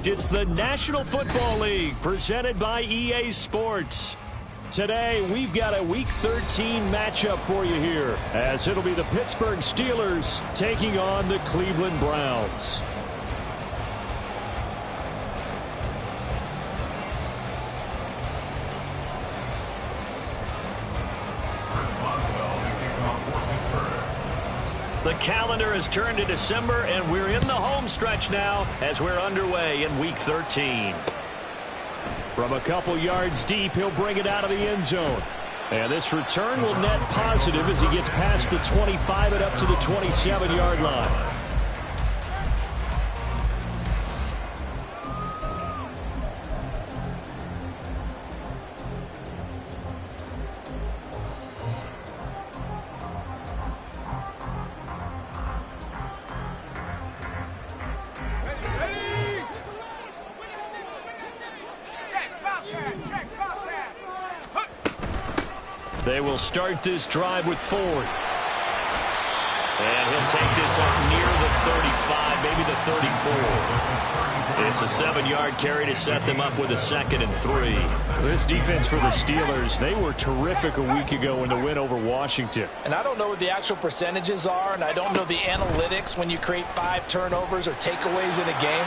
It's the National Football League presented by EA Sports. Today, we've got a Week 13 matchup for you here, as it'll be the Pittsburgh Steelers taking on the Cleveland Browns. The calendar has turned to December, and we're in the home stretch now as we're underway in Week 13. From a couple yards deep, he'll bring it out of the end zone. And this return will net positive as he gets past the 25 and up to the 27-yard line. They will start this drive with Ford. And he'll take this up near the 35, maybe the 34. It's a 7-yard carry to set them up with a 2nd and 3. This defense for the Steelers, they were terrific a week ago in the win over Washington. And I don't know what the actual percentages are, and I don't know the analytics when you create 5 turnovers or takeaways in a game.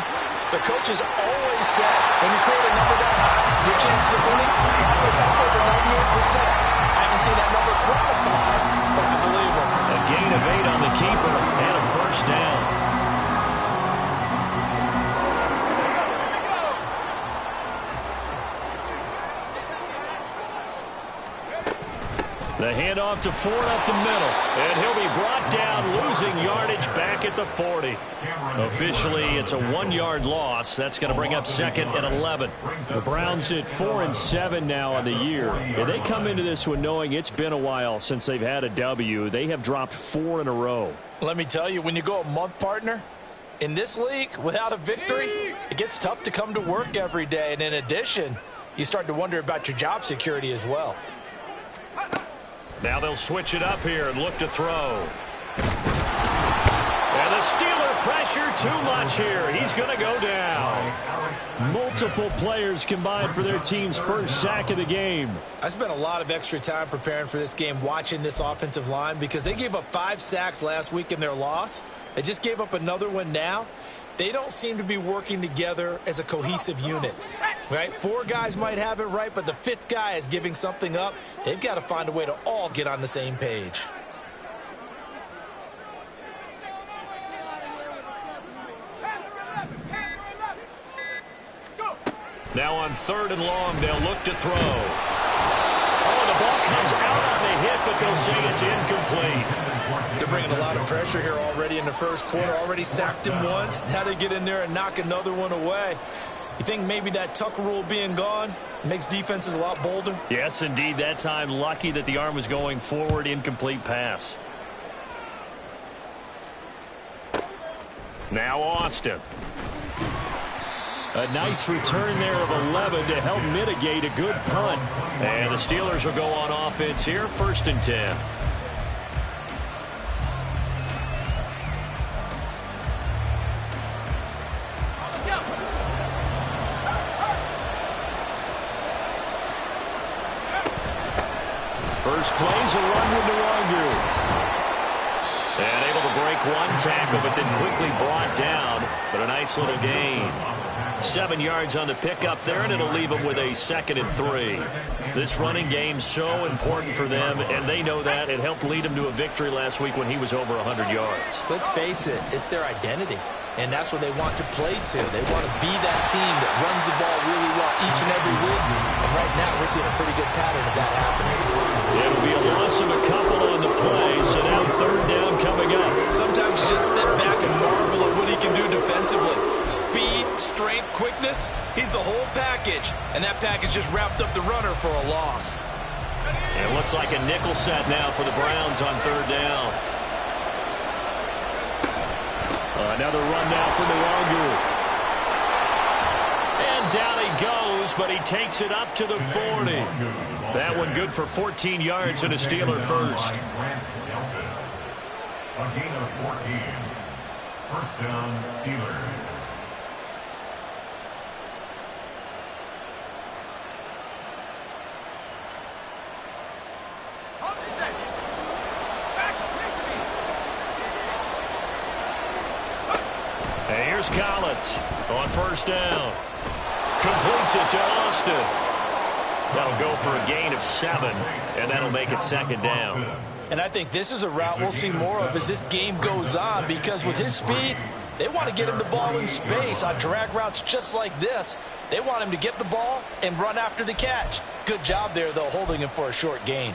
The coaches always said when you create a number that high, your chances of winning are over 98%. I haven't seen that number quantified, but I believe it. A gain of 8 on the keeper and a first down. The handoff to Ford up the middle, and he'll be brought down, losing yardage back at the 40. Officially, it's a 1-yard loss. That's going to bring up 2nd and 11. The Browns at 4-7 now on the year. And they come into this one knowing it's been a while since they've had a W. They have dropped 4 in a row. Let me tell you, when you go a month, partner, in this league, without a victory, it gets tough to come to work every day. And in addition, you start to wonder about your job security as well. Now they'll switch it up here and look to throw. And the Steeler pressure too much here. He's going to go down. Multiple players combined for their team's first sack of the game. I spent a lot of extra time preparing for this game, watching this offensive line, because they gave up 5 sacks last week in their loss. They just gave up another one now. They don't seem to be working together as a cohesive unit, right? 4 guys might have it right, but the 5th guy is giving something up. They've got to find a way to all get on the same page. Now on 3rd and long, they'll look to throw. Oh, the ball comes out on the hit, but they'll say it's incomplete. They're bringing a lot of pressure here already in the first quarter. Already sacked him once. Now they get in there and knock another one away. You think maybe that Tucker rule being gone makes defenses a lot bolder? Yes, indeed. That time, lucky that the arm was going forward. Incomplete pass. Now Austin. A nice return there of 11 to help mitigate a good punt. And the Steelers will go on offense here, 1st and 10. First play's a run with Nwangu. And able to break one tackle, but then quickly brought down. But a nice little gain. 7 yards on the pickup there, and it'll leave them with a 2nd and 3. This running game's so important for them, and they know that. It helped lead them to a victory last week when he was over 100 yards. Let's face it, it's their identity. and that's where they want to play to. They want to be that team that runs the ball really well each and every week, and right now we're seeing a pretty good pattern of that happening. It'll be a loss of a couple on the play, so now third down coming up. Sometimes you just sit back and marvel at what he can do defensively. Speed, strength, quickness, he's the whole package, and that package just wrapped up the runner for a loss. And it looks like a nickel set now for the Browns on third down. Another run now for Nwangwu. And down he goes, but he takes it up to the 40. That one good for 14 yards and a Steeler first. A gain of 14. First down, Steelers. And here's Collins on first down. Completes it to Austin. That'll go for a gain of 7, and that'll make it second down. And I think this is a route we'll see more of as this game goes on, because with his speed, they want to get him the ball in space on drag routes just like this. They want him to get the ball and run after the catch. Good job there, though, holding him for a short gain.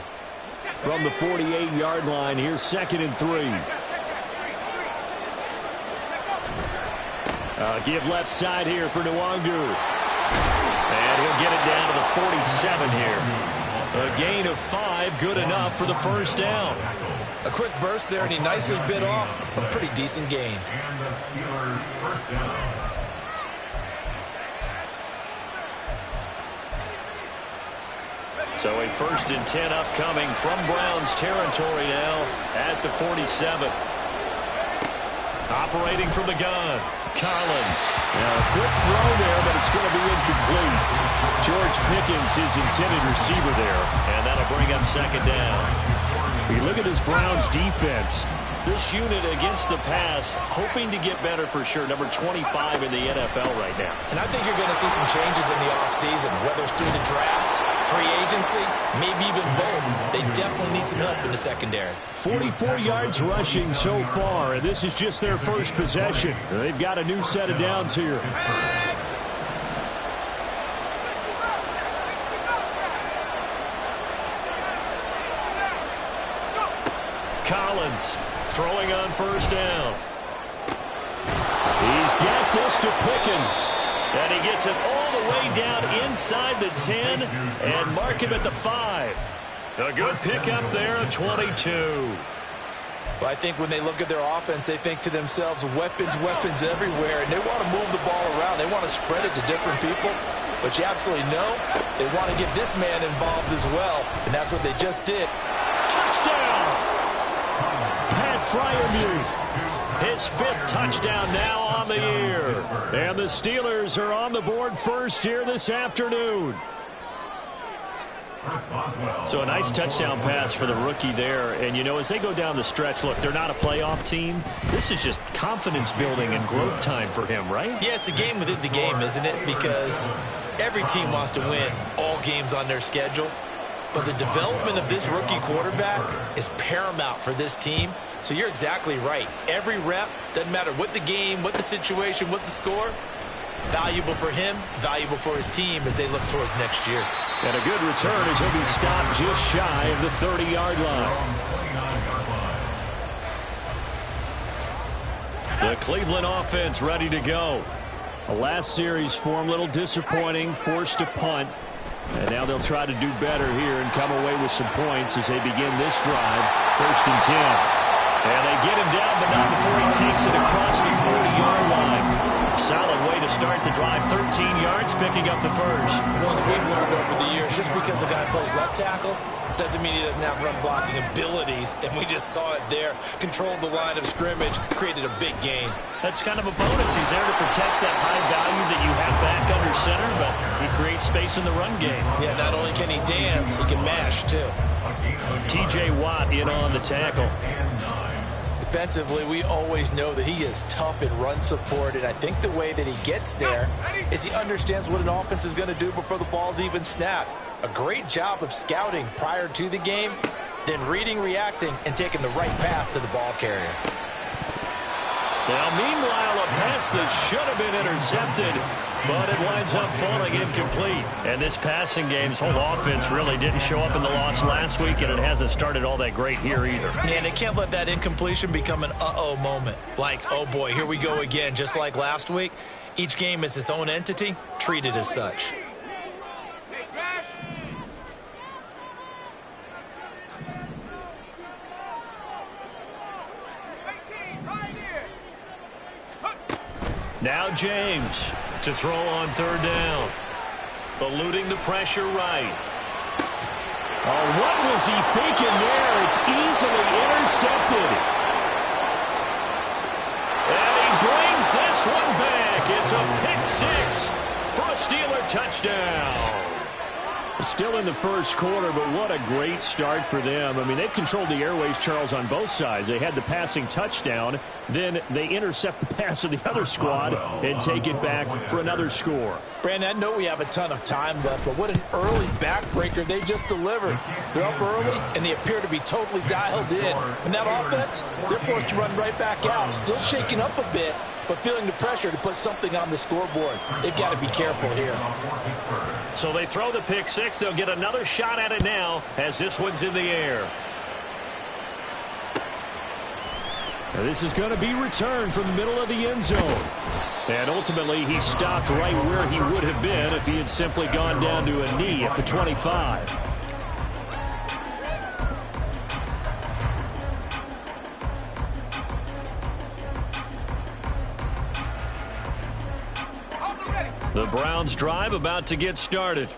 From the 48-yard line, here's 2nd and 3. Give left side here for Nwangwu. And he'll get it down to the 47 here. A gain of 5, good enough for the first down. A quick burst there, and he nicely bit off a pretty decent gain. And the Steelers first down. So a 1st and 10 upcoming from Browns territory now at the 47. Operating from the gun, Collins. Now, a quick throw there, but it's going to be incomplete. George Pickens, his intended receiver there, and that'll bring up second down. We look at this Browns defense. This unit against the pass, hoping to get better for sure. Number 25 in the NFL right now. And I think you're going to see some changes in the offseason, whether it's through the draft, free agency, maybe even both. They definitely need some help in the secondary. 44 yards rushing so far, and this is just their first possession. They've got a new set of downs here. Collins throwing on first down. He's got this to Pickens. And he gets it all the way down inside the 10 and mark him at the 5. A good pickup there at 22. Well, I think when they look at their offense, they think to themselves, weapons, weapons everywhere, and they want to move the ball around. They want to spread it to different people. But you absolutely know they want to get this man involved as well, and that's what they just did. Touchdown! Pat Freiermuth. His 5th touchdown now on the year. And the Steelers are on the board first here this afternoon. So a nice touchdown pass for the rookie there. And, you know, as they go down the stretch, look, they're not a playoff team. This is just confidence building and growth time for him, right? Yeah, it's a game within the game, isn't it? Because every team wants to win all games on their schedule. But the development of this rookie quarterback is paramount for this team. So you're exactly right. Every rep, doesn't matter what the game, what the situation, what the score, valuable for him, valuable for his team as they look towards next year. And a good return as he'll be stopped just shy of the 30-yard line. The Cleveland offense ready to go. The last series for him, a little disappointing, forced to punt. And now they'll try to do better here and come away with some points as they begin this drive. 1st and 10. And they get him down, but not before he takes it across the 40-yard line. Solid way to start the drive. 13 yards, picking up the first. Well, as we've learned over the years, just because a guy plays left tackle doesn't mean he doesn't have run-blocking abilities. And we just saw it there. Controlled the line of scrimmage, created a big gain. That's kind of a bonus. He's there to protect that high value that you have back under center, but he creates space in the run game. Yeah, not only can he dance, he can mash, too. T.J. Watt in on the tackle. Defensively, we always know that he is tough in run support, and I think the way that he gets there is he understands what an offense is going to do before the ball's even snapped. A great job of scouting prior to the game, then reading, reacting, and taking the right path to the ball carrier. Now, meanwhile, a pass that should have been intercepted, but it winds up falling incomplete. And this passing game's whole offense really didn't show up in the loss last week, and it hasn't started all that great here either. Yeah, and they can't let that incompletion become an uh-oh moment. Like, oh boy, here we go again, just like last week. Each game is its own entity, treated as such. Now James to throw on third down. Eluding the pressure right. Oh, what was he thinking there? It's easily intercepted. And he brings this one back. It's a pick six for a Steeler touchdown. Still in the first quarter, but what a great start for them. I mean, they've controlled the airways, Charles, on both sides. They had the passing touchdown. Then they intercept the pass of the other squad and take it back for another score. Brandon, I know we have a ton of time left, but what an early backbreaker they just delivered. They're up early, and they appear to be totally dialed in. And that offense, they're forced to run right back out, still shaking up a bit, but feeling the pressure to put something on the scoreboard. They've got to be careful here. So they throw the pick six. They'll get another shot at it now as this one's in the air. Now this is going to be returned from the middle of the end zone. And ultimately, he stopped right where he would have been if he had simply gone down to a knee at the 25. The Browns drive about to get started.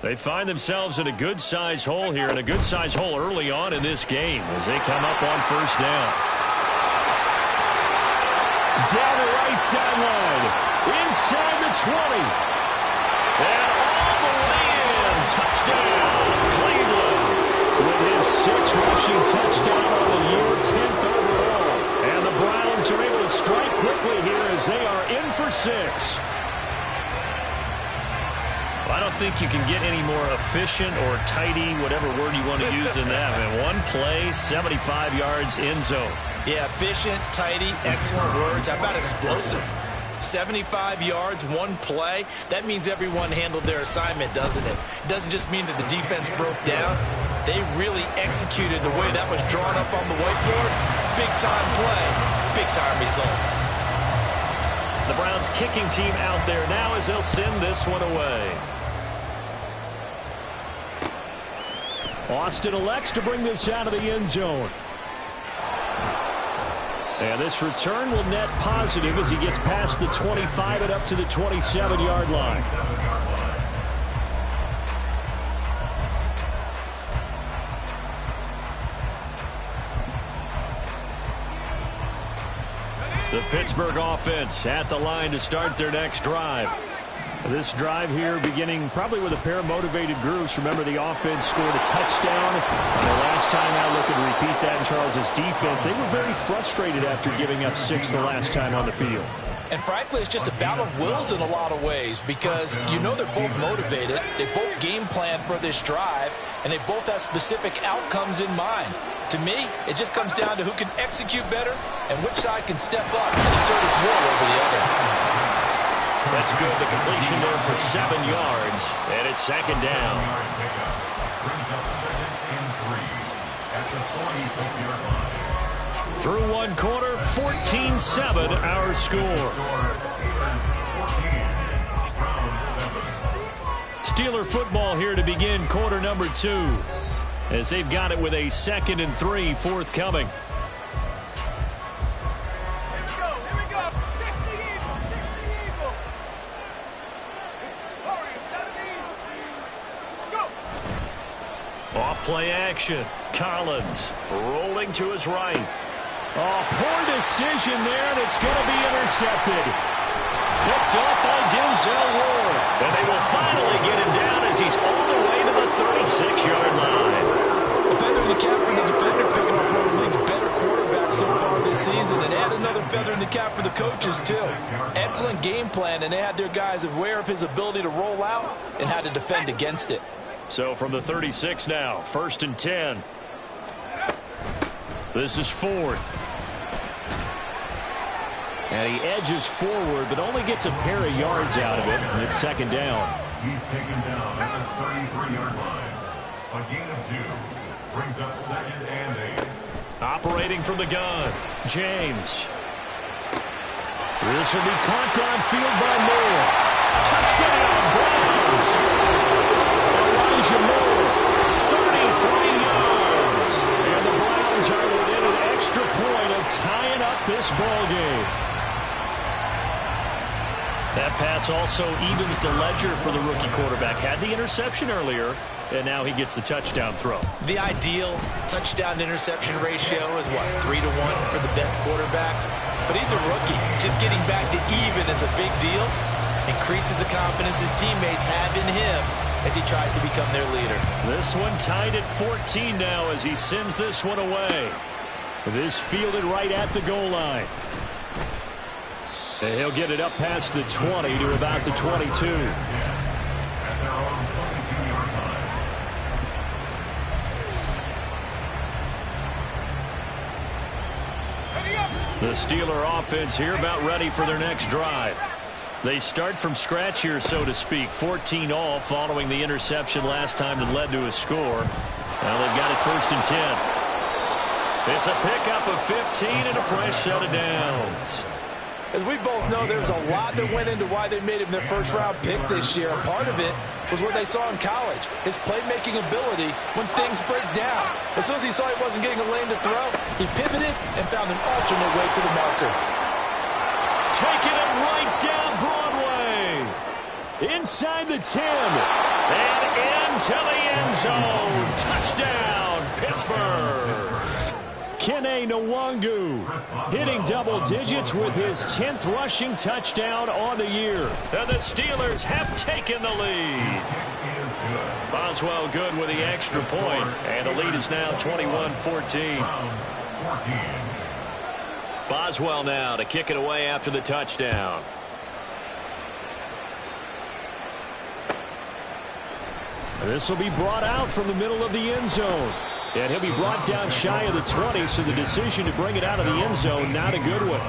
They find themselves in a good-sized hole here, and a good-sized hole early on in this game as they come up on first down. Down the right sideline, inside the 20. And all the way in, touchdown, Cleveland. With his 6th rushing touchdown on the year, 10th overall. And the Browns are able to strike quickly here as they are in for 6. I don't think you can get any more efficient or tidy, whatever word you want to use in that. And one play, 75 yards, end zone. Yeah, efficient, tidy, excellent words. How about explosive? 75 yards, one play. That means everyone handled their assignment, doesn't it? It doesn't just mean that the defense broke down. They really executed the way that was drawn up on the whiteboard. Big-time play, big-time result. The Browns kicking team out there now as they'll send this one away. Austin elects to bring this out of the end zone. And this return will net positive as he gets past the 25 and up to the 27-yard line. The Pittsburgh offense at the line to start their next drive. This drive here beginning probably with a pair of motivated groups. Remember, the offense scored a touchdown. And the last time out, look and repeat that in Charles's defense. They were very frustrated after giving up 6 the last time on the field. And frankly, it's just a battle of wills in a lot of ways because you know they're both motivated. They both game plan for this drive, and they both have specific outcomes in mind. To me, it just comes down to who can execute better and which side can step up and assert its will over the other. That's good. The completion there for 7 yards, and it's second down. Through one quarter, 14-7 our score. Steeler football here to begin quarter number 2 as they've got it with a 2nd and 3 forthcoming. Play action. Collins rolling to his right. Oh, poor decision there, and it's going to be intercepted. Picked up by Denzel Ward. And they will finally get him down as he's all the way to the 36-yard line. A feather in the cap for the defender, picking up one of the league's better quarterbacks so far this season, and add another feather in the cap for the coaches, too. Excellent game plan, and they had their guys aware of his ability to roll out and how to defend against it. So from the 36 now, 1st and 10. This is Ford. And he edges forward, but only gets a pair of yards out of it, and it's second down. He's taken down at the 33-yard line. A gain of 2 brings up 2nd and 8. Operating from the gun, James. This will be caught downfield by Moore. Touchdown, Browns. Elijah Moore, 33 yards. And the Browns are within an extra point of tying up this ball game. That pass also evens the ledger for the rookie quarterback. Had the interception earlier, and now he gets the touchdown throw. The ideal touchdown-interception ratio is, what, 3-to-1 for the best quarterbacks? But he's a rookie. Just getting back to even is a big deal. Increases the confidence his teammates have in him as he tries to become their leader. This one tied at 14 now as he sends this one away. This fielded right at the goal line. And he'll get it up past the 20 to about the 22. At their own 22-yard line. The Steeler offense here about ready for their next drive. They start from scratch here, so to speak. 14 all following the interception last time that led to a score. Now they've got it 1st and 10. It's a pickup of 15 and a fresh set of downs. As we both know, there's a lot that went into why they made him their first-round pick this year. And part of it was what they saw in college, his playmaking ability when things break down. As soon as he saw he wasn't getting a lane to throw, he pivoted and found an alternate way to the marker. Taking it right down Broadway. Inside the 10. And into the end zone. Touchdown, Pittsburgh. Kene Nwangu hitting double digits with his 10th rushing touchdown on the year. And the Steelers have taken the lead. Boswell good with the extra point, and the lead is now 21-14. Boswell now to kick it away after the touchdown. This will be brought out from the middle of the end zone. And he'll be brought down shy of the 20, so the decision to bring it out of the end zone, not a good one.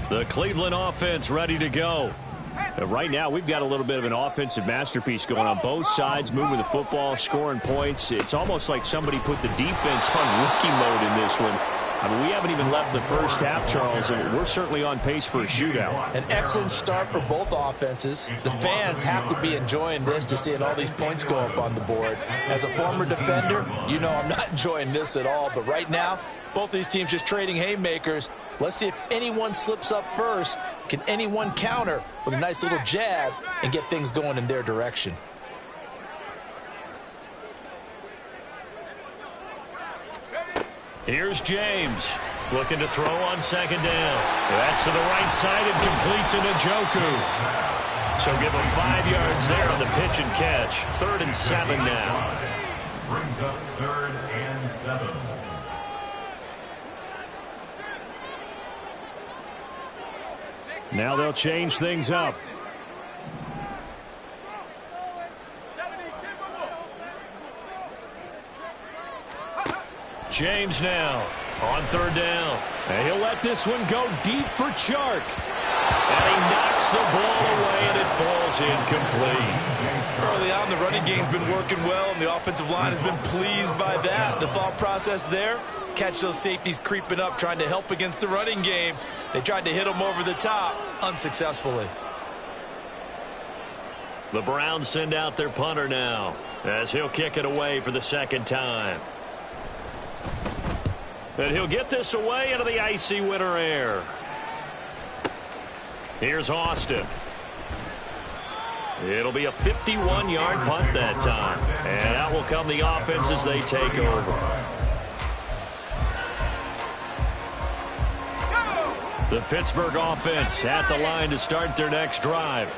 The Cleveland offense ready to go. And right now, we've got a little bit of an offensive masterpiece going on both sides, moving the football, scoring points. It's almost like somebody put the defense on rookie mode in this one. I mean, we haven't even left the first half, Charles, and we're certainly on pace for a shootout. An excellent start for both offenses. The fans have to be enjoying this to seeing all these points go up on the board. As a former defender, you know I'm not enjoying this at all. But right now, both these teams just trading haymakers. Let's see if anyone slips up first. Can anyone counter with a nice little jab and get things going in their direction? Here's James looking to throw on 2nd down. That's to the right side and complete to Njoku. So give him 5 yards there on the pitch and catch. 3rd and 7 now. Brings up 3rd and 7. Now they'll change things up. James now on 3rd down. And he'll let this one go deep for Chark. And he knocks the ball away, and it falls incomplete. Early on, the running game's been working well, and the offensive line has been pleased by that. The thought process there, catch those safeties creeping up, trying to help against the running game. They tried to hit them over the top, unsuccessfully. The Browns send out their punter now, as he'll kick it away for the 2nd time. And he'll get this away into the icy winter air. Here's Austin. It'll be a 51-yard punt that time. And out will come the offense as they take over. The Pittsburgh offense at the line to start their next drive.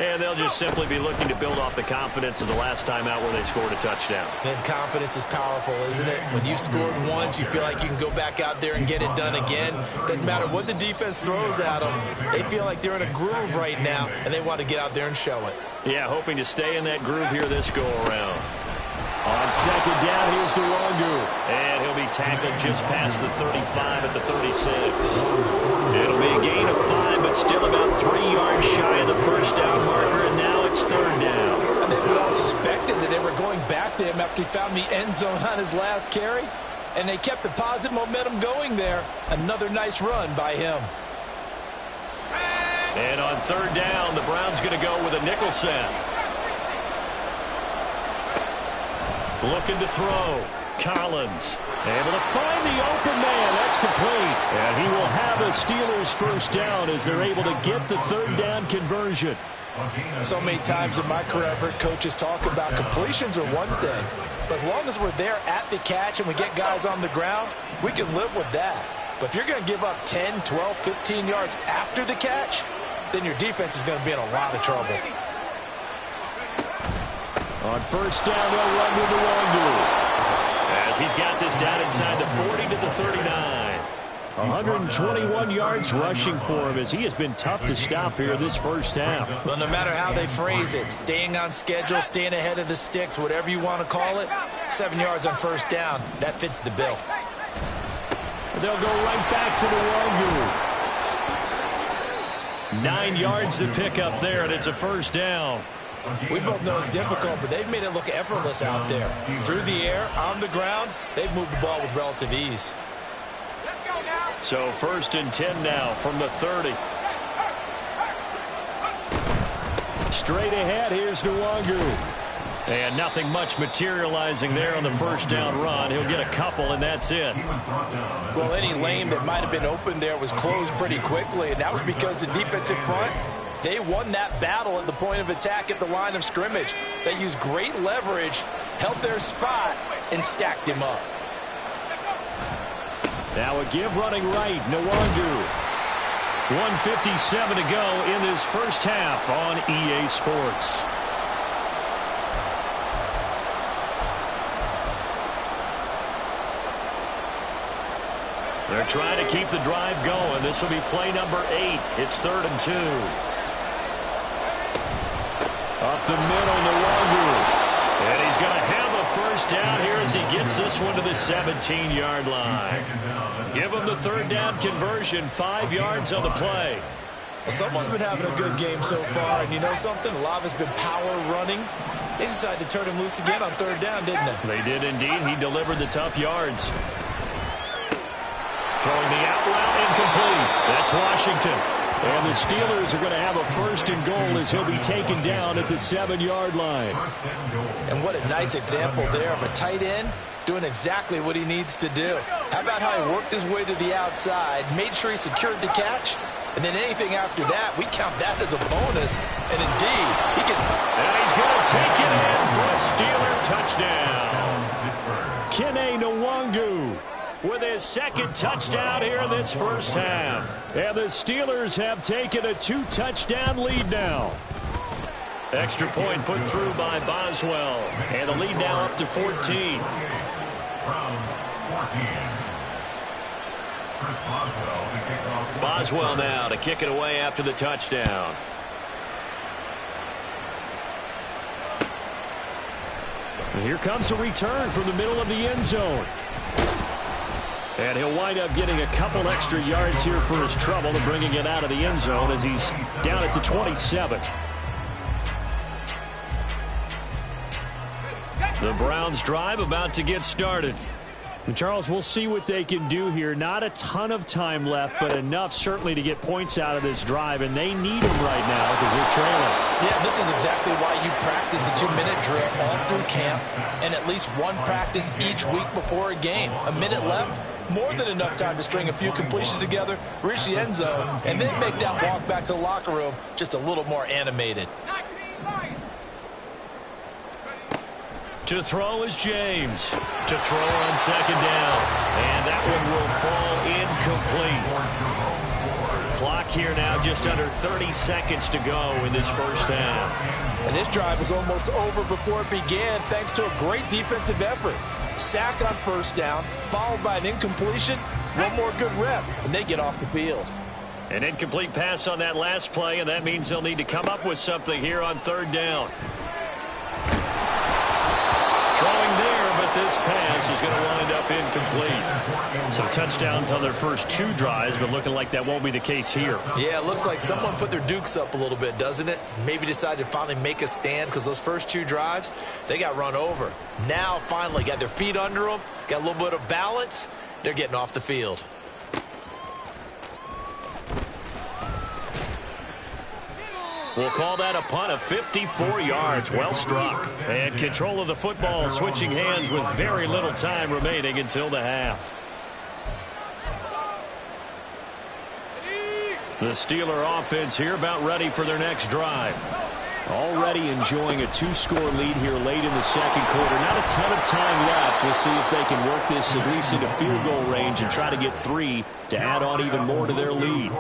And they'll just simply be looking to build off the confidence of the last time out where they scored a touchdown. And confidence is powerful, isn't it? When you've scored once, you feel like you can go back out there and get it done again. Doesn't matter what the defense throws at them. They feel like they're in a groove right now, and they want to get out there and show it. Yeah, hoping to stay in that groove here this go-around. On second down, here's Nwangu. And he'll be tackled just past the 35 at the 36. It'll be a gain of 5, but still about 3 yards shy of the first down marker, and now it's third down. I think we all suspected that they were going back to him after he found the end zone on his last carry, and they kept the positive momentum going there. Another nice run by him. And on third down, the Browns going to go with a nickel set. Looking to throw. Collins able to find the open man. That's complete. And he will have a Steelers first down as they're able to get the third down conversion. So many times in my career, I've heard coaches talk about completions are one thing. But as long as we're there at the catch and we get guys on the ground, we can live with that. But if you're going to give up 10, 12, 15 yards after the catch, then your defense is going to be in a lot of trouble. On first down, they'll run to Nwangu. As he's got this down inside the 40 to the 39. 121 yards rushing for him as he has been tough to stop here this first half. Well, no matter how they phrase it, staying on schedule, staying ahead of the sticks, whatever you want to call it, 7 yards on first down, that fits the bill. They'll go right back to the 9 yards to pick up there, and it's a first down. We both know it's difficult, but they've made it look effortless out there. Through the air, on the ground, they've moved the ball with relative ease. So first and 10 now from the 30. Straight ahead, here's Nwangu. And nothing much materializing there on the first down run. He'll get a couple, and that's it. Well, any lane that might have been open there was closed pretty quickly, and that was because the defensive front, they won that battle at the point of attack at the line of scrimmage. They used great leverage, held their spot, and stacked him up. Now a give running right, Nwangu. 1:57 to go in this first half on EA Sports. They're trying to keep the drive going. This will be play number 8. It's 3rd and 2. Up the middle, Nwangu. And he's going to have a first down here as he gets this one to the 17-yard line. Give him the third down conversion, 5 yards on the play. Well, someone's been having a good game so far, and you know something? A lot of it's been power running. They decided to turn him loose again on third down, didn't they? They did indeed. He delivered the tough yards. Throwing the out route incomplete. That's Washington. And the Steelers are going to have a first and goal as he'll be taken down at the 7-yard line. And what a nice example there of a tight end doing exactly what he needs to do. How about how he worked his way to the outside, made sure he secured the catch, and then anything after that, we count that as a bonus. And indeed, he can... And he's going to take it in for a Steeler touchdown. Kene Nwangu with his second touchdown here in this first half. And the Steelers have taken a 2-touchdown lead now. Extra point put through by Boswell. And the lead now up to 14. Boswell now to kick it away after the touchdown. And here comes a return from the middle of the end zone. And he'll wind up getting a couple extra yards here for his trouble and bringing it out of the end zone as he's down at the 27. The Browns drive about to get started. And Charles, we'll see what they can do here. Not a ton of time left, but enough certainly to get points out of this drive, and they need them right now because they're trailing. Yeah, this is exactly why you practice a 2-minute drill all through camp and at least one practice each week before a game. A minute left, more than enough time to string a few completions together, reach the end zone, and then make that walk back to the locker room just a little more animated. To throw is James. To throw on second down. And that one will fall incomplete. clock here now, just under 30 seconds to go in this first half. And this drive was almost over before it began thanks to a great defensive effort. Sack on first down, followed by an incompletion, one more good rep, and they get off the field. An incomplete pass on that last play, and that means they'll need to come up with something here on third down. Throwing there, but this pass is going to wind up incomplete. So touchdowns on their first 2 drives, but looking like that won't be the case here. Yeah, it looks like someone put their dukes up a little bit, doesn't it? Maybe decided to finally make a stand because those first 2 drives, they got run over. Now, finally, got their feet under them, got a little bit of balance. They're getting off the field. We'll call that a punt of 54 yards. Well struck. And control of the football switching hands with very little time remaining until the half. The Steeler offense here about ready for their next drive. Already enjoying a 2-score lead here late in the second quarter. Not a ton of time left. We'll see if they can work this at least into field goal range and try to get 3 to add on even more to their lead.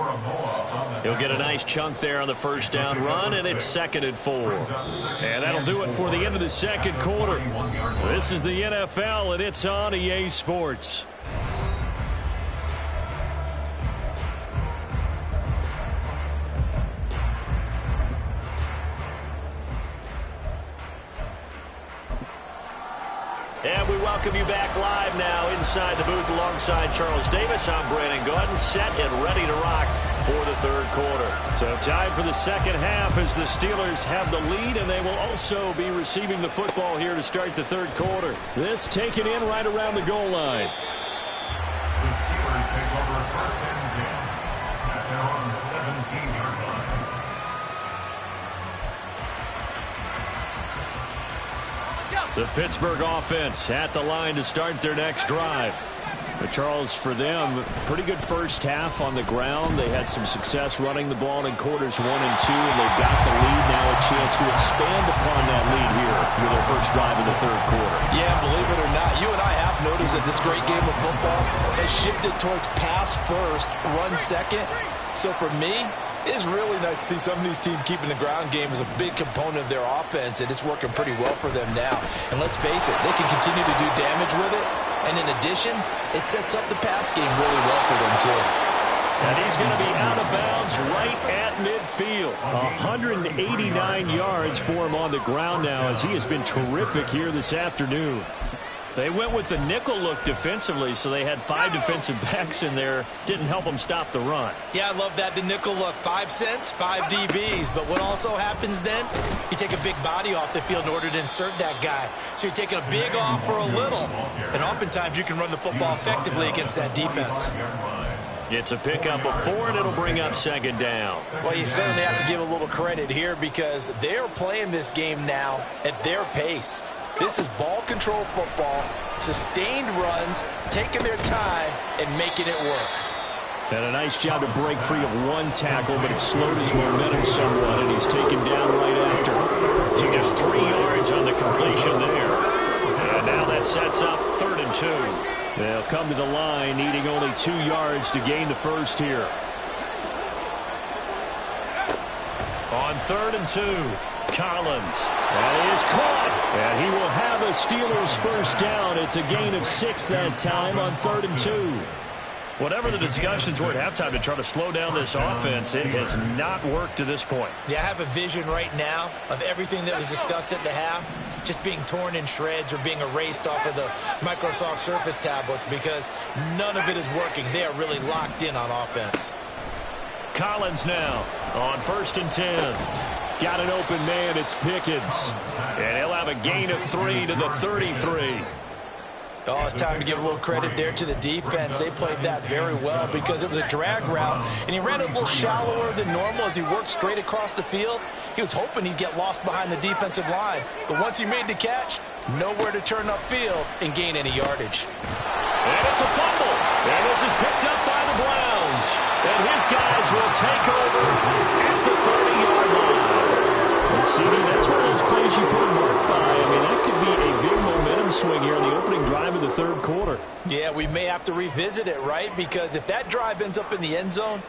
He'll get a nice chunk there on the first down run, and it's 2nd and 4. And that'll do it for the end of the second quarter. This is the NFL, and it's on EA Sports. And we welcome you back live now inside the booth alongside Charles Davis. I'm MaddenGoonz, set and ready to rock for the third quarter. So time for the second half as the Steelers have the lead, and they will also be receiving the football here to start the third quarter. This taken in right around the goal line. The Steelers take over first and 10 at their own 17-yard line. The Pittsburgh offense at the line to start their next drive. But Charles, for them, pretty good first half on the ground. They had some success running the ball in quarters 1 and 2, and they've got the lead now, a chance to expand upon that lead here with their first drive in the third quarter. Yeah, believe it or not, you and I have noticed that this great game of football has shifted towards pass first, run second. So for me, it's really nice to see some of these teams keeping the ground game as a big component of their offense, and it's working pretty well for them now. And let's face it, they can continue to do damage with it. And in addition, it sets up the pass game really well for them, too. And he's going to be out of bounds right at midfield. 189 yards for him on the ground now as he has been terrific here this afternoon. They went with the nickel look defensively, so they had 5 defensive backs in there. Didn't help them stop the run. Yeah, I love that, the nickel look. 5 cents, 5 DBs. But what also happens then, you take a big body off the field in order to insert that guy. So you're taking a big off for a little. And oftentimes you can run the football effectively against that defense. It's a pickup of 4, and it'll bring up second down. Well, you certainly have to give a little credit here because they're playing this game now at their pace. This is ball control football, sustained runs, taking their time, and making it work. And a nice job to break free of 1 tackle, but it slowed his momentum somewhat, and he's taken down right after. So just 3 yards on the completion there. And now that sets up 3rd and 2. They'll come to the line, needing only 2 yards to gain the first here. On 3rd and 2. Collins. That is caught. And he will have a Steelers first down. It's a gain of 6 that time on 3rd and 2. Whatever the discussions were at halftime to try to slow down this offense, it has not worked to this point. Yeah, I have a vision right now of everything that was discussed at the half just being torn in shreds or being erased off of the Microsoft Surface tablets because none of it is working. They are really locked in on offense. Collins now on 1st and 10. Got an open man, it's Pickens. And he'll have a gain of 3 to the 33. Oh, it's time to give a little credit there to the defense. They played that very well because it was a drag route, and he ran it a little shallower than normal as he worked straight across the field. He was hoping he'd get lost behind the defensive line. But once he made the catch, nowhere to turn upfield and gain any yardage. And it's a fumble. And this is picked up by the Browns. And his guys will take over at the 30-yard line. CD, that's one of those plays you put a mark by. I mean, that could be a big momentum swing here in the opening drive of the third quarter. Yeah, we may have to revisit it, right? Because if that drive ends up in the end zone,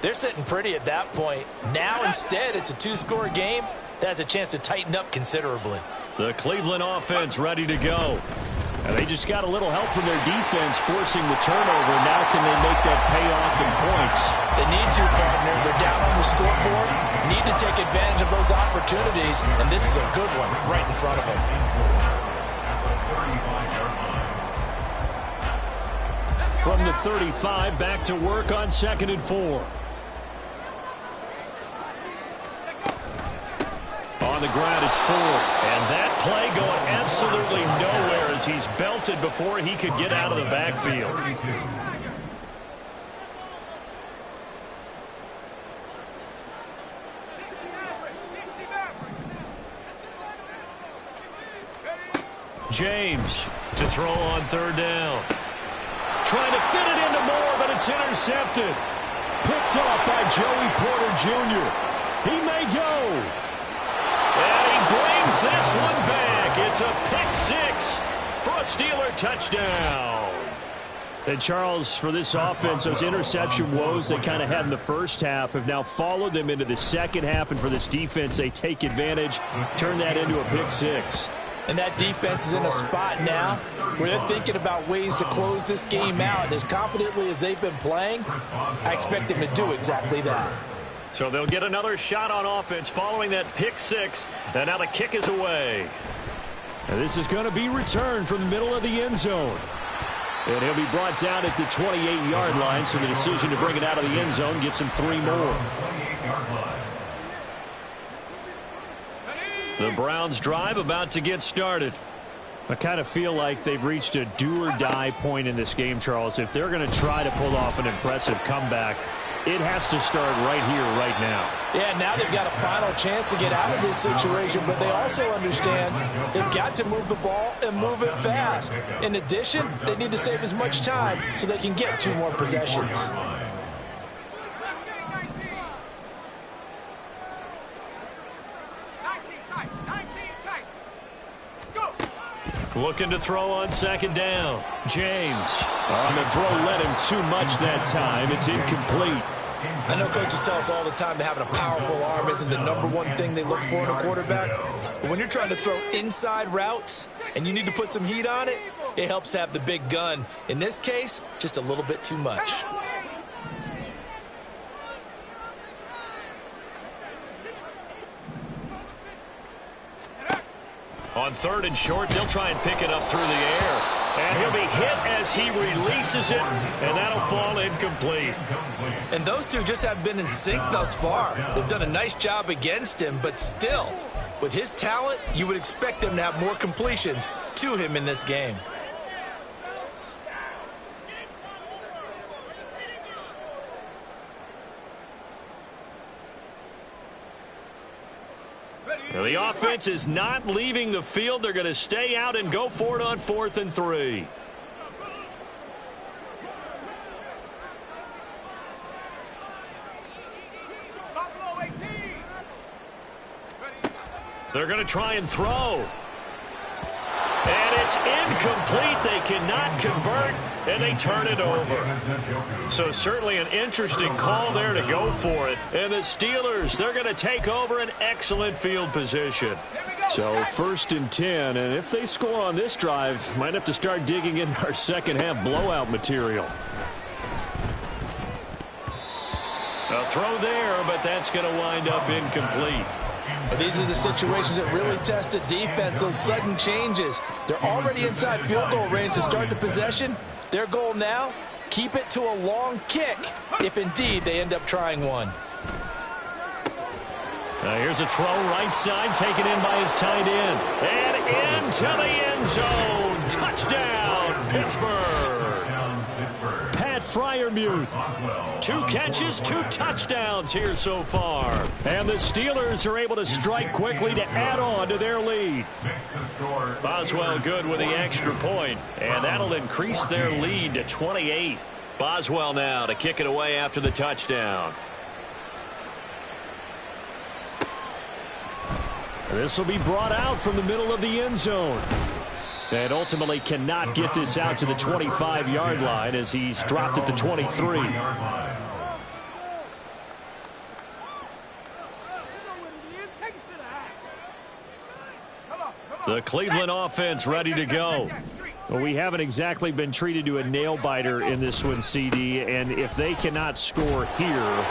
They're sitting pretty at that point. Now, instead, it's a two-score game that has a chance to tighten up considerably. The Cleveland offense ready to go. And they just got a little help from their defense forcing the turnover. Now can they make that pay off in points? They need to, partner. They're down on the scoreboard. Need to take advantage of those opportunities, and this is a good one right in front of them. From the 35, back to work on 2nd and 4. On the ground, it's 4. And that play going absolutely nowhere as he's belted before he could get out of the backfield. James to throw on 3rd down. Trying to fit it into Moore, but it's intercepted. Picked off by Joey Porter Jr. He may go. And he brings this one back. It's a pick 6 for a Steeler touchdown. And Charles, for this offense, those interception woes they kind of had in the first half have now followed them into the second half. And for this defense, they take advantage, turn that into a pick 6. And that defense is in a spot now where they're thinking about ways to close this game out. And as confidently as they've been playing, I expect them to do exactly that. So they'll get another shot on offense following that pick 6. And now the kick is away. And this is going to be returned from the middle of the end zone. And he'll be brought down at the 28-yard line. So the decision to bring it out of the end zone gets him 3 more. The Browns drive about to get started. I kind of feel like they've reached a do-or-die point in this game, Charles. If they're going to try to pull off an impressive comeback, it has to start right here, right now. Yeah, now they've got a final chance to get out of this situation, but they also understand they've got to move the ball and move it fast. In addition, they need to save as much time so they can get 2 more possessions. Looking to throw on 2nd down. James on the throw, led him too much that time. It's incomplete. I know coaches tell us all the time that having a powerful arm isn't the #1 thing they look for in a quarterback. But when you're trying to throw inside routes and you need to put some heat on it, it helps have the big gun. In this case, just a little bit too much. On 3rd and short, they'll try and pick it up through the air. And he'll be hit as he releases it, and that'll fall incomplete. And those two just haven't been in sync thus far. They've done a nice job against him, but still, with his talent, you would expect them to have more completions to him in this game. Well, the offense is not leaving the field. They're going to stay out and go for it on 4th and 3. They're going to try and throw. And it's incomplete. They cannot convert, and they turn it over. So certainly an interesting call there to go for it. And the Steelers, they're going to take over an excellent field position. So 1st and 10, and if they score on this drive, might have to start digging in our second half blowout material. A throw there, but that's going to wind up incomplete. These are the situations that really test the defense, those sudden changes. They're already inside field goal range to start the possession. Their goal now, keep it to a long kick, if indeed they end up trying one. Here's a throw right side, taken in by his tight end. And into the end zone. Touchdown, Pittsburgh. Pat Freiermuth. 2 catches, 2 touchdowns here so far. And the Steelers are able to strike quickly to add on to their lead. Boswell good with the extra point, and that'll increase their lead to 28. Boswell now to kick it away after the touchdown. This will be brought out from the middle of the end zone. And ultimately cannot get this out to the 25-yard line as he's dropped at the 23. The Cleveland offense ready to go. Well, we haven't exactly been treated to a nail-biter in this one, CD, and if they cannot score here,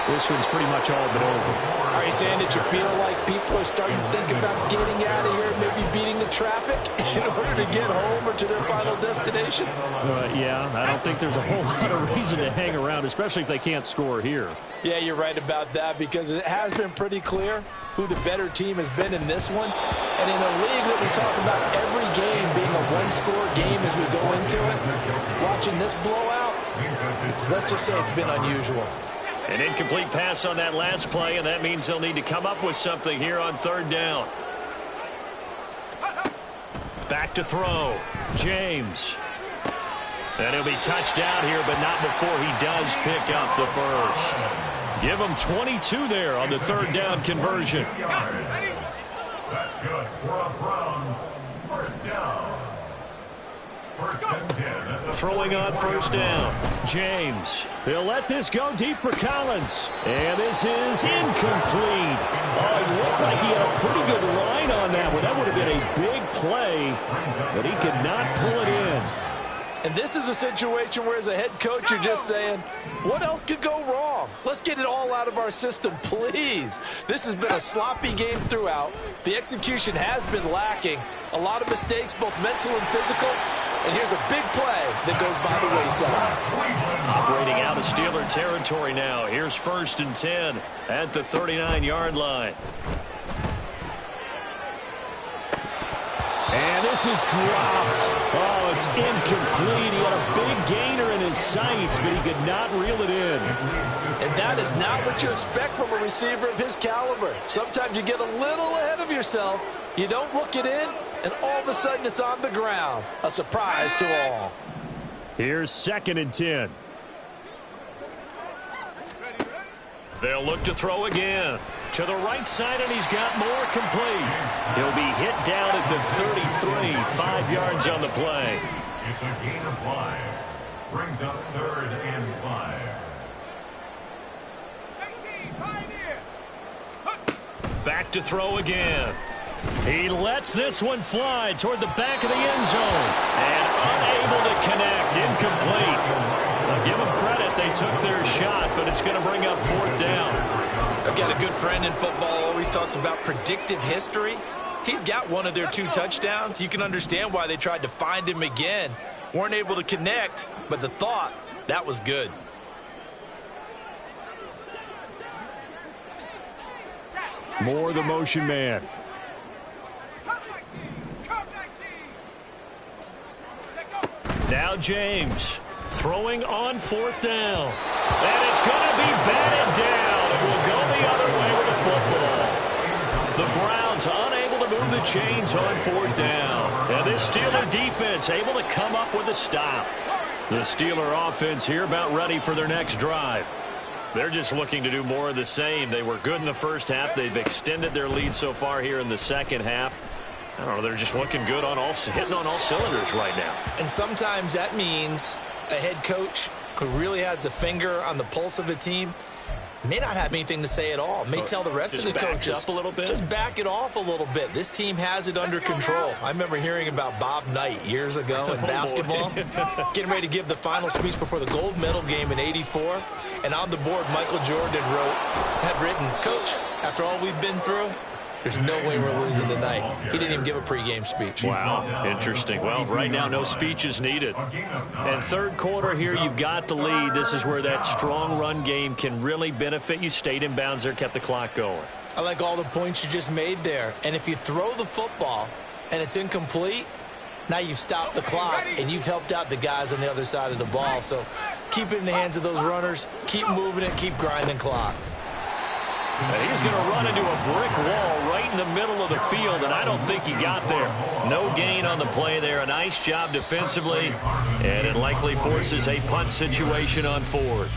this one's pretty much all but over. Are you saying that you feel like people are starting to think about getting out of here, maybe beating the traffic in order to get home or to their final destination? Yeah, I don't think there's a whole lot of reason to hang around, especially if they can't score here. Yeah, you're right about that because it has been pretty clear who the better team has been in this one. And in a league that we talk about every game being a one-score game as we go into it, watching this blowout, let's just say it's been unusual. An incomplete pass on that last play, and that means they'll need to come up with something here on third down. Back to throw. James. And he'll be touched out here, but not before he does pick up the first. Give him 22 there on the third down conversion. That's good for a Browns first down. First and 10. Throwing on first down. James. He'll let this go deep for Collins. And this is incomplete. Oh, it looked like he had a pretty good line on that one. That would have been a big play, but he could not pull it in. And this is a situation where as a head coach you're just saying, what else could go wrong? Let's get it all out of our system, please. This has been a sloppy game throughout. The execution has been lacking. A lot of mistakes, both mental and physical. And here's a big play that goes by the wayside. Operating out of Steeler territory now. Here's first and 10 at the 39-yard line. And this is dropped. Oh, it's incomplete. He had a big gainer in his sights, but he could not reel it in. And that is not what you expect from a receiver of his caliber. Sometimes you get a little ahead of yourself. You don't look it in, and all of a sudden it's on the ground. A surprise to all. Here's second and 10. They'll look to throw again. To the right side, and he's got more complete. He'll be hit down at the 33, 5 yards on the play. It's a gain of 5. Brings up third and 5. Back to throw again. He lets this one fly toward the back of the end zone. And unable to connect. Incomplete. I'll give them credit. They took their shot, but it's going to bring up fourth down. I've got a good friend in football, always talks about predictive history. He's got one of their 2 touchdowns. You can understand why they tried to find him again. Weren't able to connect, but the thought, that was good. More the motion man. Now James throwing on fourth down. And it's going to be batted down. It will go the other way with the football. The Browns unable to move the chains on fourth down. And this Steeler defense able to come up with a stop. The Steeler offense here about ready for their next drive. They're just looking to do more of the same. They were good in the first half. They've extended their lead so far here in the second half. I don't know, they're just looking good on hitting on all cylinders right now. And sometimes that means a head coach who really has a finger on the pulse of a team may not have anything to say at all. May tell the rest of the coaches, up a little bit. Just back it off a little bit. This team has it under control. I remember hearing about Bob Knight years ago in basketball, getting ready to give the final speech before the gold medal game in '84. And on the board, Michael Jordan had written, "Coach, after all we've been through, there's no way we're losing tonight." He didn't even give a pregame speech. Wow, interesting. Well, right now, no speech is needed. And third quarter here, you've got the lead. This is where that strong run game can really benefit you. Stayed in bounds there, kept the clock going. I like all the points you just made there. And if you throw the football and it's incomplete, now you've stopped the clock and you've helped out the guys on the other side of the ball. So keep it in the hands of those runners. Keep moving it. Keep grinding clock. And he's going to run into a brick wall right in the middle of the field, and I don't think he got there. No gain on the play there. A nice job defensively, and it likely forces a punt situation on fourth.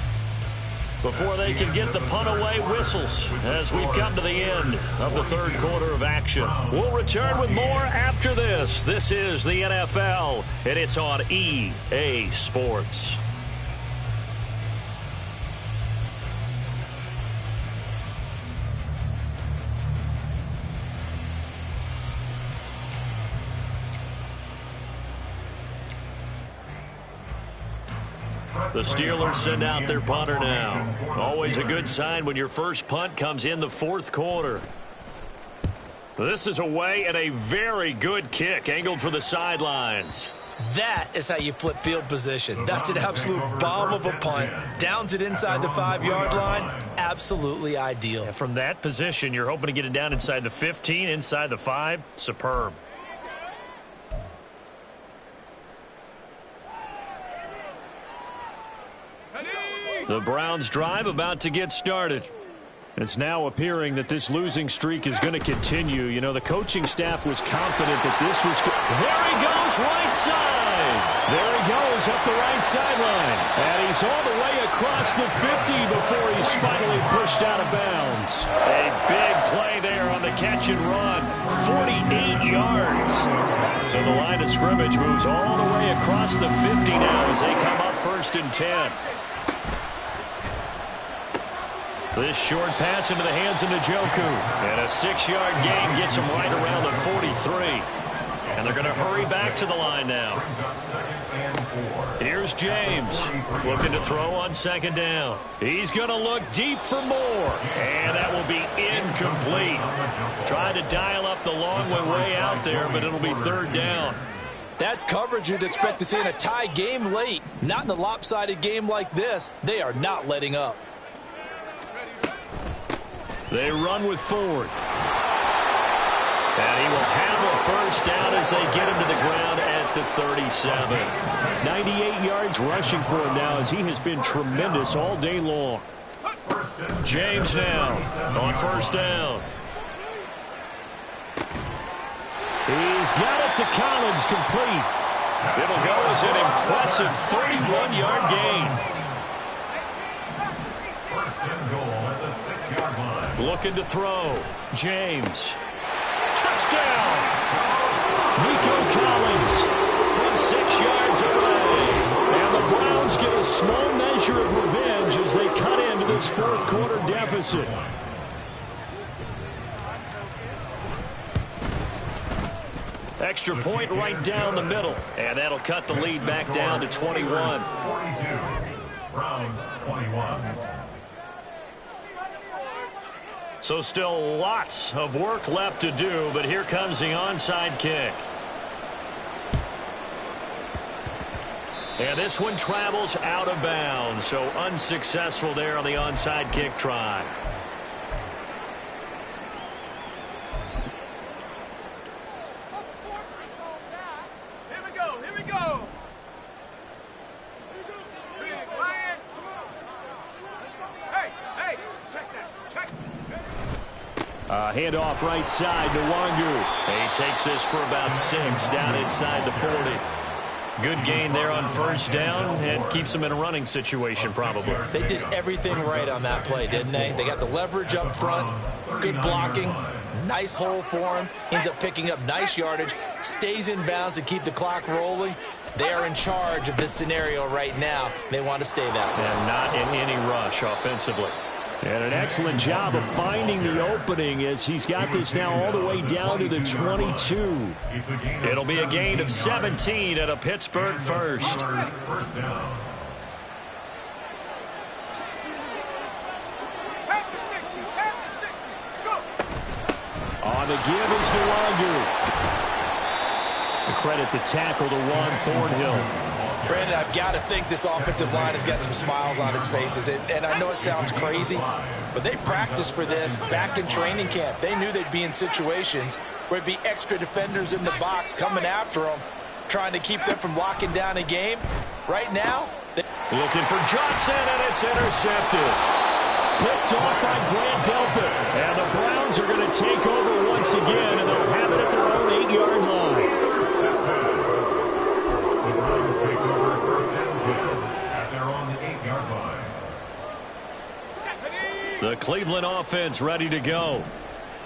Before they can get the punt away, whistles as we've come to the end of the third quarter of action. We'll return with more after this. This is the NFL, and it's on EA Sports. The Steelers send out their punter now. Always a good sign when your first punt comes in the fourth quarter. This is away and a very good kick angled for the sidelines. That is how you flip field position. That's an absolute bomb of a punt. Downs it inside the 5-yard line. Absolutely ideal. And from that position, you're hoping to get it down inside the 15, inside the 5. Superb. The Browns drive about to get started. It's now appearing that this losing streak is going to continue. You know, the coaching staff was confident that this was good. There he goes, right side. There he goes up the right sideline. And he's all the way across the 50 before he's finally pushed out of bounds. A big play there on the catch and run. 48 yards. So the line of scrimmage moves all the way across the 50 now as they come up 1st and 10. This short pass into the hands of Njoku. And a 6-yard gain gets him right around the 43. And they're going to hurry back to the line now. Here's James looking to throw on 2nd down. He's going to look deep for more. And that will be incomplete. Tried to dial up the long way out there, but it'll be 3rd down. That's coverage you'd expect to see in a tie game late. Not in a lopsided game like this. They are not letting up. They run with Ford. And he will have a 1st down as they get him to the ground at the 37. 98 yards rushing for him now as he has been tremendous all day long. James now on 1st down. He's got it to Collins, complete. It'll go as an impressive 31-yard gain. Looking to throw. James. Touchdown! Nico Collins from 6 yards away. And the Browns get a small measure of revenge as they cut into this 4th quarter deficit. Extra point right down the middle. And that'll cut the lead back down to 21. 42. Browns 21. So still lots of work left to do, but here comes the onside kick. And this one travels out of bounds, so unsuccessful there on the onside kick try. Handoff right side to Wangu. He takes this for about 6 down inside the 40. Good gain there on 1st down and keeps him in a running situation probably. They did everything right on that play, didn't they? They got the leverage up front, good blocking, nice hole for him, ends up picking up nice yardage, stays in bounds to keep the clock rolling. They are in charge of this scenario right now. They want to stay that way. And not in any rush offensively. And an excellent job of finding the opening as he's got this now all the way down to the 22. It'll be a gain of 17 at a Pittsburgh 1st. On the give is Nwangu. The credit the tackle to Ron Thornhill. Brandon, I've got to think this offensive line has got some smiles on its faces. And I know it sounds crazy, but they practiced for this back in training camp. They knew they'd be in situations where it'd be extra defenders in the box coming after them, trying to keep them from locking down a game. Right now, looking for Johnson, and it's intercepted. Picked off by Grant Delpit. And the Browns are going to take over once again, and they'll have it at their own 8-yard line. The Cleveland offense ready to go.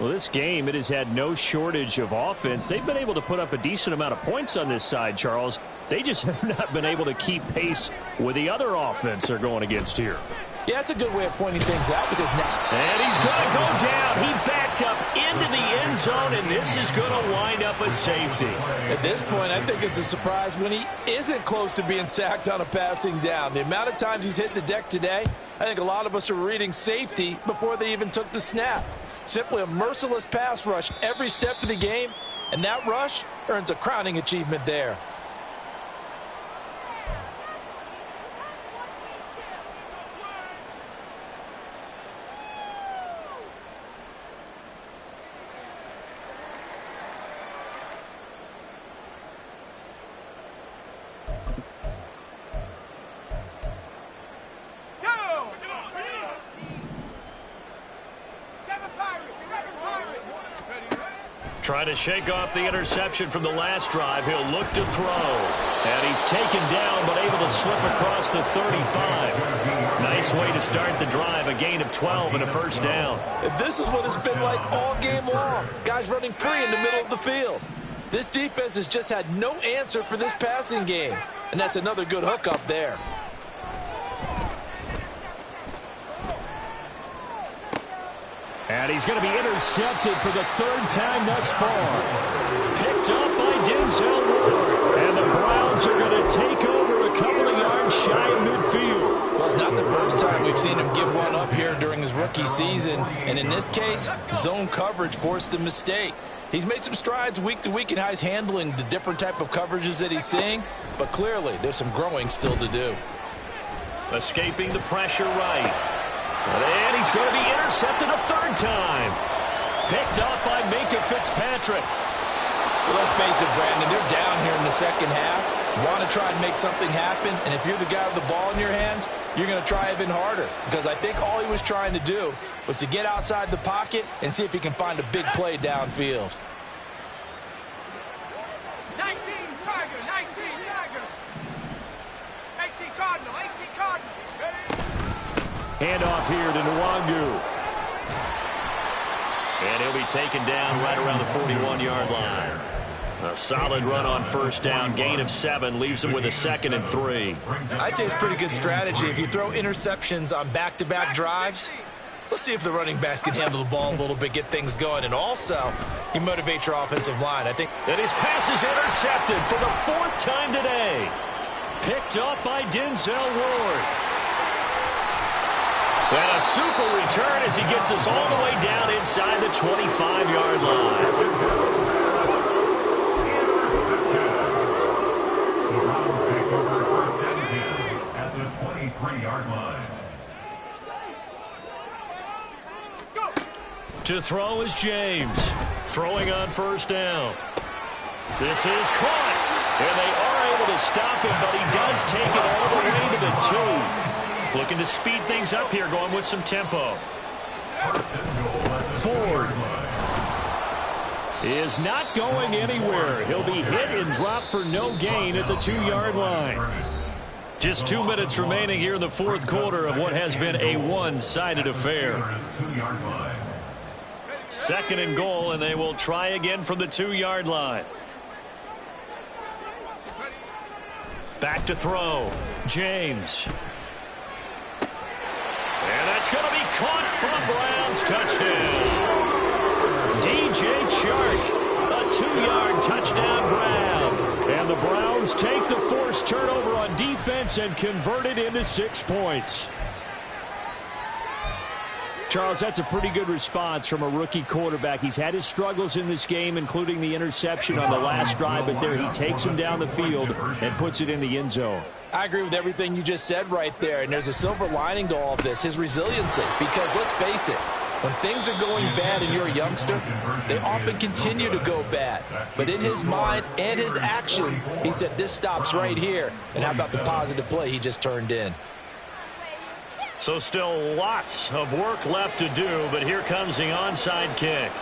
Well, this game, it has had no shortage of offense. They've been able to put up a decent amount of points on this side, Charles. They just have not been able to keep pace with the other offense they're going against here. Yeah, that's a good way of pointing things out because now. And he's going to go down. He backed picked up into the end zone, and this is going to wind up a safety. At this point, I think it's a surprise when he isn't close to being sacked on a passing down. The amount of times he's hit the deck today, I think a lot of us are reading safety before they even took the snap. Simply a merciless pass rush every step of the game, and that rush earns a crowning achievement there. Trying to shake off the interception from the last drive. He'll look to throw. And he's taken down, but able to slip across the 35. Nice way to start the drive. A gain of 12 and a first down. And this is what it's been like all game long. Guys running free in the middle of the field. This defense has just had no answer for this passing game. And that's another good hook up there. And he's going to be intercepted for the third time thus far. Picked up by Denzel Ward. And the Browns are going to take over a couple of yards shy of midfield. Well, it's not the first time we've seen him give one up here during his rookie season. And in this case, zone coverage forced the mistake. He's made some strides week to week in how he's handling the different type of coverages that he's seeing. But clearly, there's some growing still to do. Escaping the pressure right. And he's going to be intercepted a third time. Picked up by Minkah Fitzpatrick. Well, let's face it, Brandon, they're down here in the second half. You want to try and make something happen, and if you're the guy with the ball in your hands, you're going to try even harder. Because I think all he was trying to do was to get outside the pocket and see if he can find a big play downfield. 19 Tiger, 19 Tiger. 18 Cardinal, 18 Cardinal. Handoff here to Nwangu. And he'll be taken down right around the 41-yard line. A solid run on first down. Gain of 7 leaves him with a 2nd and 3. I'd say it's pretty good strategy. If you throw interceptions on back-to-back drives, let's see if the running backs can handle the ball a little bit, get things going. And also, you motivate your offensive line. I think. And his pass is intercepted for the 4th time today. Picked up by Denzel Ward. And a super return as he gets us all the way down inside the 25-yard line. The Browns take over first and 10 at the 23-yard line. To throw is James. Throwing on first down. This is caught. And they are able to stop him, but he does take it all the way to the 2. Looking to speed things up here, going with some tempo. Ford is not going anywhere. He'll be hit and dropped for no gain at the 2-yard line. Just 2 minutes remaining here in the 4th quarter of what has been a one-sided affair. 2nd and goal, and they will try again from the 2-yard line. Back to throw. James. And that's going to be caught for a Browns touchdown. DJ Chark, a 2-yard touchdown grab. And the Browns take the forced turnover on defense and convert it into 6 points. Charles, that's a pretty good response from a rookie quarterback. He's had his struggles in this game, including the interception on the last drive, but there he takes him down the field and puts it in the end zone. I agree with everything you just said right there, and there's a silver lining to all of this, his resiliency. Because let's face it, when things are going bad and you're a youngster, they often continue to go bad. But in his mind and his actions, he said, this stops right here. And how about the positive play he just turned in? So still lots of work left to do, but here comes the onside kick.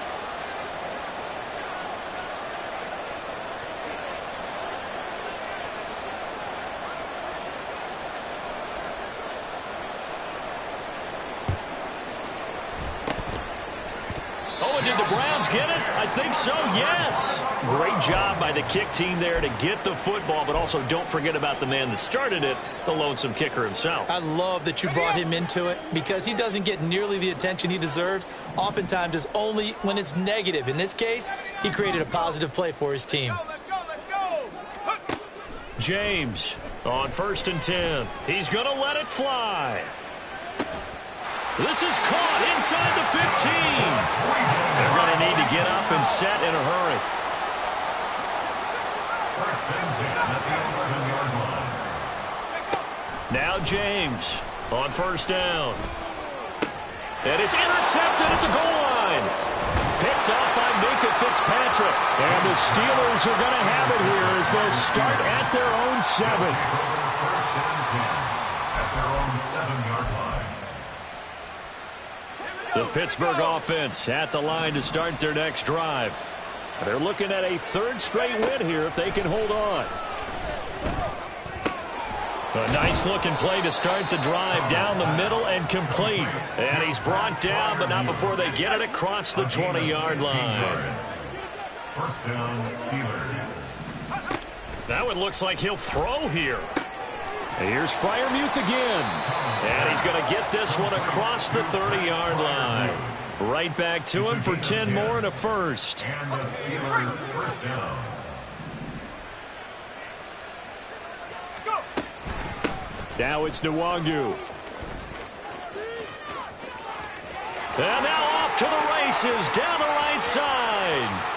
Oh, and did the Browns get it? I think so, yes. Great job by the kick team there to get the football, but also don't forget about the man that started it, the lonesome kicker himself. I love that you brought him into it because he doesn't get nearly the attention he deserves. Oftentimes it's only when it's negative. In this case, he created a positive play for his team. Let's go. James on 1st and 10. He's going to let it fly. This is caught inside the 15. They're going to need to get up and set in a hurry. Now James on 1st down. And it's intercepted at the goal line. Picked up by Minka Fitzpatrick. And the Steelers are going to have it here as they'll start at their own 7. First down 10 at their own 7-yard line. The Pittsburgh offense at the line to start their next drive. They're looking at a 3rd straight win here if they can hold on. A nice-looking play to start the drive down the middle and complete. And he's brought down, but not before they get it across the 20-yard line. First down, Steelers. Now it looks like he'll throw here. Here's Freiermuth again. And he's going to get this one across the 30-yard line. Right back to him for 10 more and a first. And the Steelers first down. Now it's Nwangu. And now off to the races down the right side.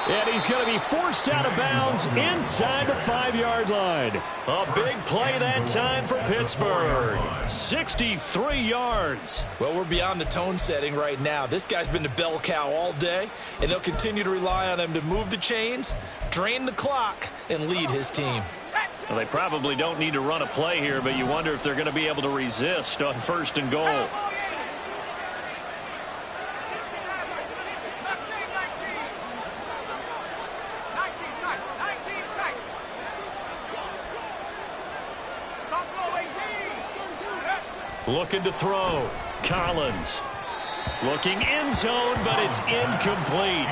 And he's going to be forced out of bounds inside the 5-yard line. A big play that time for Pittsburgh. 63 yards. Well, we're beyond the tone setting right now. This guy's been the bell cow all day, and they'll continue to rely on him to move the chains, drain the clock, and lead his team. Well, they probably don't need to run a play here, but you wonder if they're going to be able to resist on 1st and goal. Looking to throw. Collins. Looking end zone, but it's incomplete.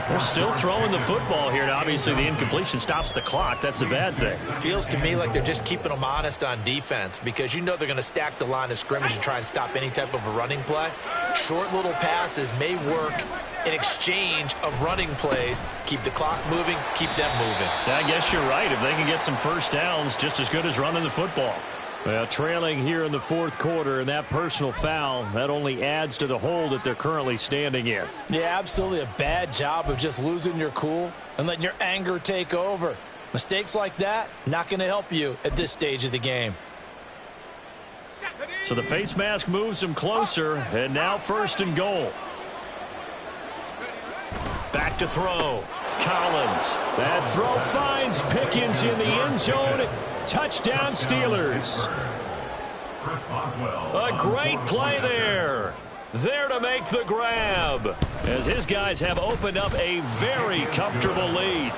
They're still throwing the football here. Now, obviously, the incompletion stops the clock. That's a bad thing. Feels to me like they're just keeping them honest on defense because you know they're going to stack the line of scrimmage and try and stop any type of a running play. Short little passes may work in exchange of running plays. Keep the clock moving, keep them moving. I guess you're right. If they can get some first downs, just as good as running the football. Well, trailing here in the 4th quarter, and that personal foul, that only adds to the hole that they're currently standing in. Yeah, absolutely a bad job of just losing your cool and letting your anger take over. Mistakes like that, not going to help you at this stage of the game. So the face mask moves him closer, and now 1st and goal. Back to throw. Collins. That throw finds Pickens in the end zone. Touchdown, Steelers. A great play there. There to make the grab, as his guys have opened up a very comfortable lead.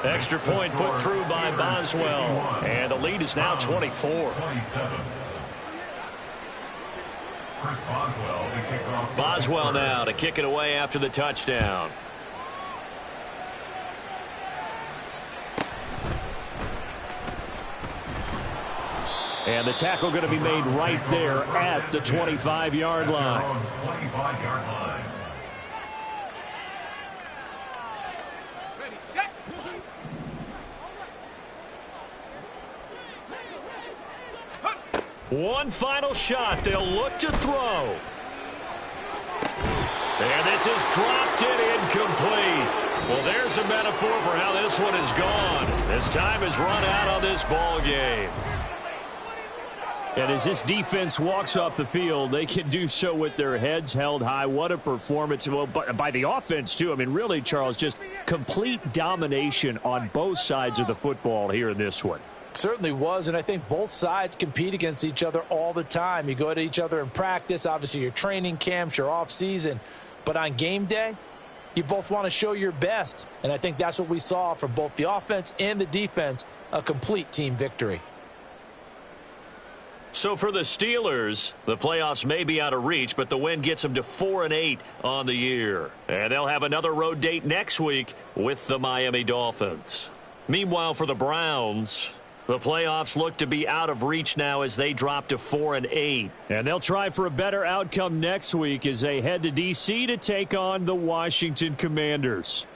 Extra point put through by Boswell, and the lead is now 24. Boswell now to kick it away after the touchdown. And the tackle going to be made right there at the 25-yard line. 25-yard line. Ready, set. One final shot. They'll look to throw. And this is dropped and incomplete. Well, there's a metaphor for how this one is gone. As time has run out on this ball game. And as this defense walks off the field, they can do so with their heads held high. What a performance. Well, by the offense, too. I mean, really, Charles, just complete domination on both sides of the football here in this one. Certainly was, and I think both sides compete against each other all the time. You go at each other in practice, obviously your training camps, your off-season. But on game day, you both want to show your best. And I think that's what we saw from both the offense and the defense, a complete team victory. So for the Steelers, the playoffs may be out of reach, but the win gets them to 4-8 on the year. And they'll have another road date next week with the Miami Dolphins. Meanwhile, for the Browns, the playoffs look to be out of reach now as they drop to 4-8. And they'll try for a better outcome next week as they head to D.C. to take on the Washington Commanders.